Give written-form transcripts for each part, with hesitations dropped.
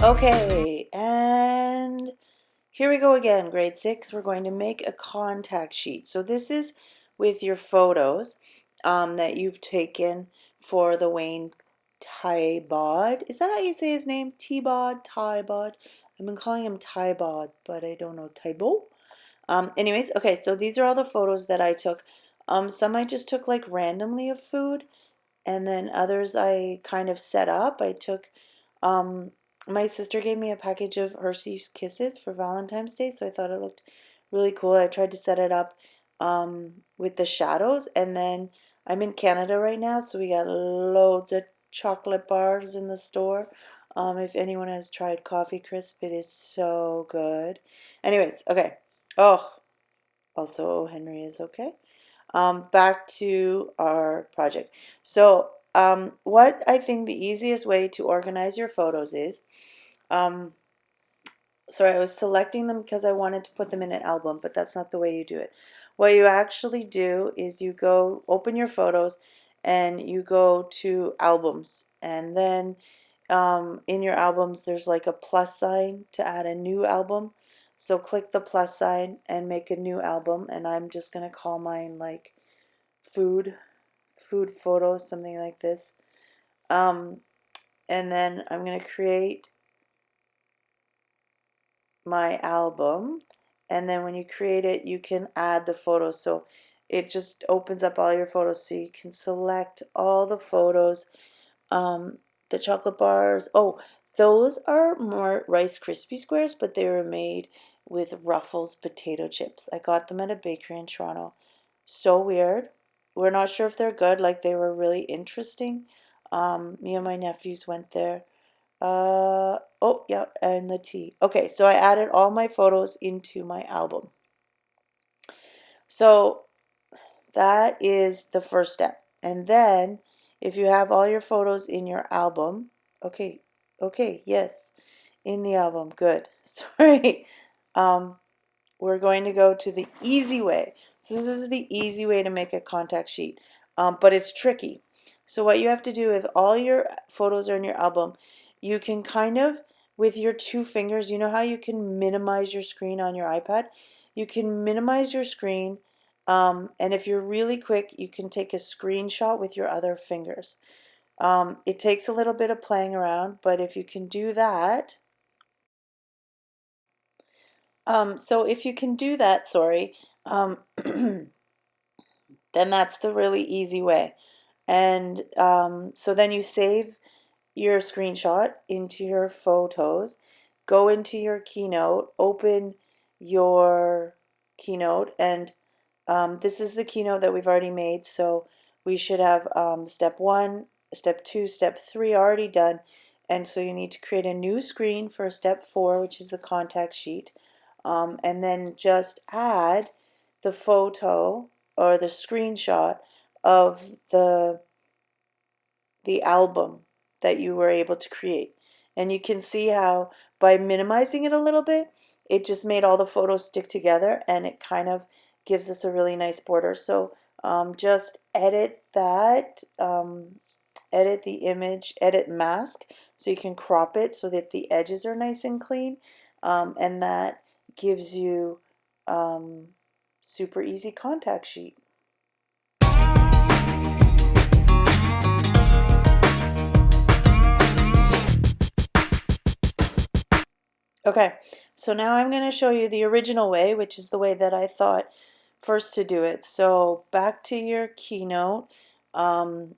Okay, and here we go again, grade 6. We're going to make a contact sheet. So this is with your photos that you've taken for the Wayne Thiebaud. Is that how you say his name? Thiebaud? I've been calling him Thiebaud, but I don't know. Thiebaud? Anyways, okay, so these are all the photos that I took. Some I just took like randomly of food, and then others I kind of set up. I took, my sister gave me a package of Hershey's Kisses for Valentine's Day, so I thought it looked really cool. I tried to set it up with the shadows, and then I'm in Canada right now, so we got loads of chocolate bars in the store. If anyone has tried Coffee Crisp, it is so good. Anyways, okay. Oh, also Henry is okay. Back to our project. So, what I think the easiest way to organize your photos is, um, sorry, I was selecting them because I wanted to put them in an album, but that's not the way you do it. What you actually do is you go open your photos and you go to albums, and then in your albums there's like a plus sign to add a new album. So click the plus sign and make a new album, and I'm just gonna call mine like food photos, something like this. Um, and then I'm going to create my album. And then when you create it, you can add the photos. So it just opens up all your photos, so you can select all the photos. The chocolate bars. Oh, those are more Rice Krispie squares, but they were made with Ruffles potato chips. I got them at a bakery in Toronto. So weird. We're not sure if they're good. Like, they were really interesting. Me and my nephews went there. Oh, yeah, and the tea. Okay, so I added all my photos into my album. So that is the first step. And then if you have all your photos in your album, okay, yes, in the album, good. Sorry. Um, we're going to go to the easy way. So this is the easy way to make a contact sheet, but it's tricky. So what you have to do, if all your photos are in your album, you can kind of, with your two fingers, you know how you can minimize your screen on your iPad? You can minimize your screen, and if you're really quick, you can take a screenshot with your other fingers. It takes a little bit of playing around, but if you can do that, so if you can do that, sorry, then that's the really easy way. And so then you save your screenshot into your photos, go into your Keynote, open your Keynote, and this is the Keynote that we've already made. So we should have step 1, step 2, step 3 already done. And so you need to create a new screen for step 4, which is the contact sheet. And then just add the photo or the screenshot of the album that you were able to create. And you can see how by minimizing it a little bit, it just made all the photos stick together, and it kind of gives us a really nice border. So just edit that, edit the image, edit mask, so you can crop it so that the edges are nice and clean, and that gives you super easy contact sheet. Okay, so now I'm going to show you the original way, which is the way that I thought first to do it. So back to your Keynote,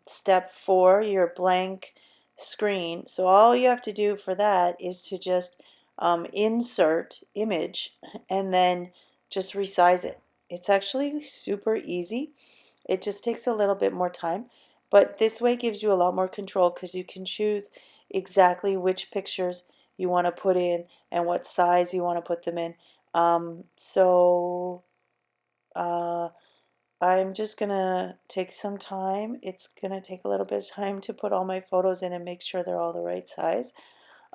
step 4, your blank screen. So all you have to do for that is to just insert image and then just resize it. It's actually super easy. It just takes a little bit more time, but this way gives you a lot more control because you can choose exactly which pictures you want to put in and what size you want to put them in. So I'm just gonna take some time. It's gonna take a little bit of time to put all my photos in and make sure they're all the right size.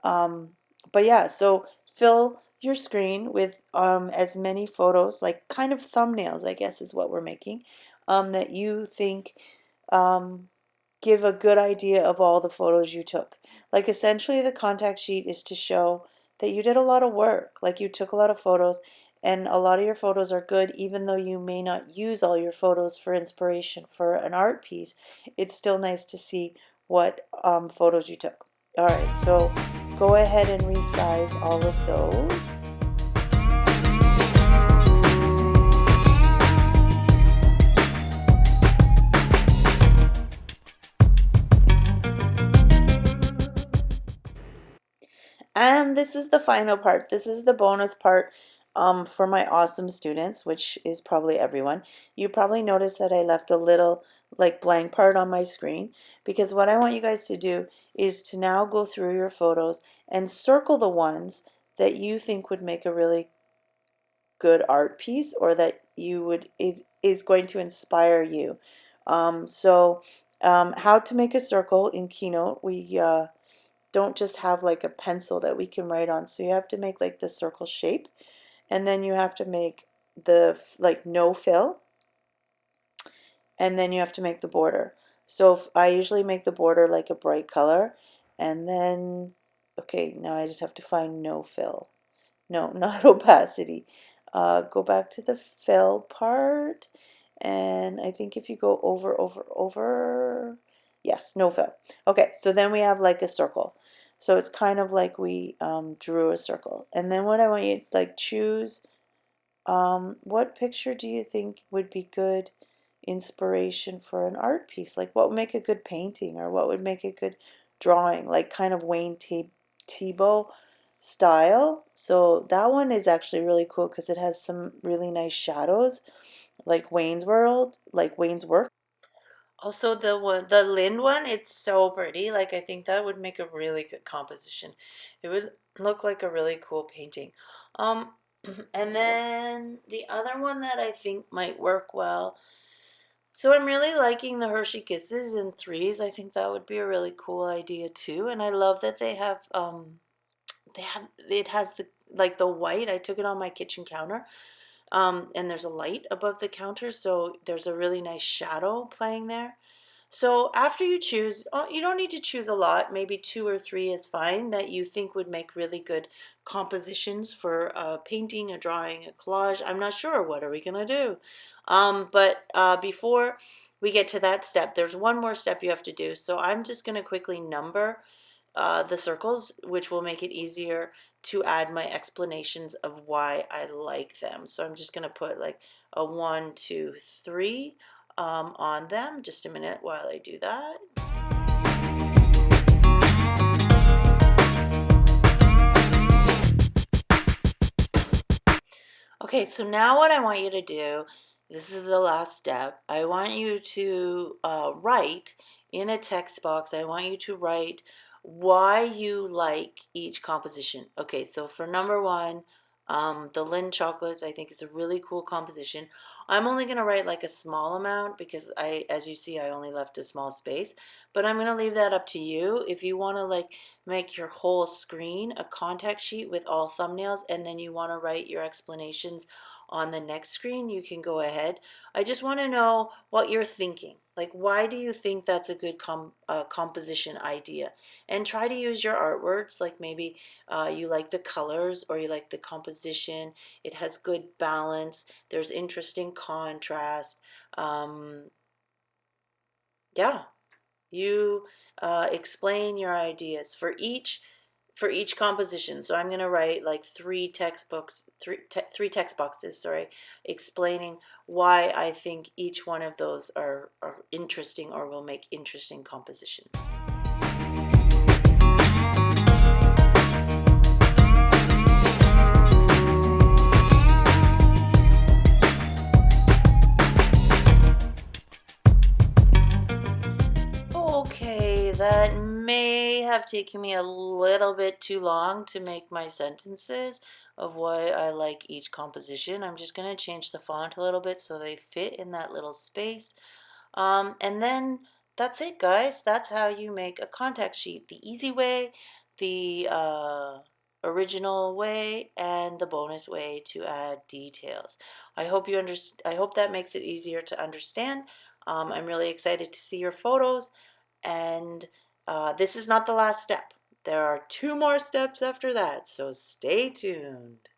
Um, but yeah, so fill your screen with as many photos, like kind of thumbnails, I guess is what we're making, that you think um, give a good idea of all the photos you took. Like essentially the contact sheet is to show that you did a lot of work, like you took a lot of photos, and a lot of your photos are good even though you may not use all your photos for inspiration for an art piece. It's still nice to see what photos you took. All right, so go ahead and resize all of those. And this is the final part. This is the bonus part for my awesome students, which is probably everyone. You probably noticed that I left a little like blank part on my screen because what I want you guys to do is to now go through your photos and circle the ones that you think would make a really good art piece or that you would is going to inspire you. How to make a circle in Keynote, we don't just have like a pencil that we can write on. So you have to make like the circle shape, and then you have to make the like no fill, and then you have to make the border. So I usually make the border like a bright color, and then, okay, now I just have to find no fill. No, not opacity. Go back to the fill part, and I think if you go over, yes, no fill. Okay, so then we have like a circle. So it's kind of like we drew a circle. And then what I want you to like choose, what picture do you think would be good inspiration for an art piece? Like what would make a good painting or what would make a good drawing? Like kind of Thiebaud style. So that one is actually really cool because it has some really nice shadows, like Wayne's World, like Wayne's work. Also the Lind one, it's so pretty. Like I think that would make a really good composition. It would look like a really cool painting. Um, and then the other one that I think might work well. So I'm really liking the Hershey Kisses in threes. I think that would be a really cool idea too. And I love that it has the like the white. I took it on my kitchen counter. And there's a light above the counter, so there's a really nice shadow playing there. So after you choose, you don't need to choose a lot, maybe two or three is fine, that you think would make really good compositions for a painting, a drawing, a collage. I'm not sure. What are we going to do? But before we get to that step, there's one more step you have to do. So I'm just going to quickly number the circles, which will make it easier to add my explanations of why I like them. So I'm just going to put like a 1, 2, 3 on them. Just a minute while I do that. Okay, so now what I want you to do, this is the last step. I want you to write in a text box, I want you to write why you like each composition. Okay, so for number one, the Lind chocolates, I think is a really cool composition. I'm only going to write like a small amount because as you see, I only left a small space, but I'm going to leave that up to you. If you want to like make your whole screen a contact sheet with all thumbnails and then you want to write your explanations on the next screen, you can go ahead. I just want to know what you're thinking. Like, why do you think that's a good composition idea? And try to use your art words, like maybe you like the colors or you like the composition. It has good balance. There's interesting contrast. Yeah, you explain your ideas for each composition. So I'm going to write like three text boxes, sorry, explaining why I think each one of those are interesting or will make interesting compositions. Okay, that may have taken me a little bit too long to make my sentences of why I like each composition. I'm just going to change the font a little bit so they fit in that little space. And then that's it, guys. That's how you make a contact sheet. The easy way, the original way, and the bonus way to add details. I hope you I hope that makes it easier to understand. I'm really excited to see your photos. And this is not the last step. There are 2 more steps after that, so stay tuned.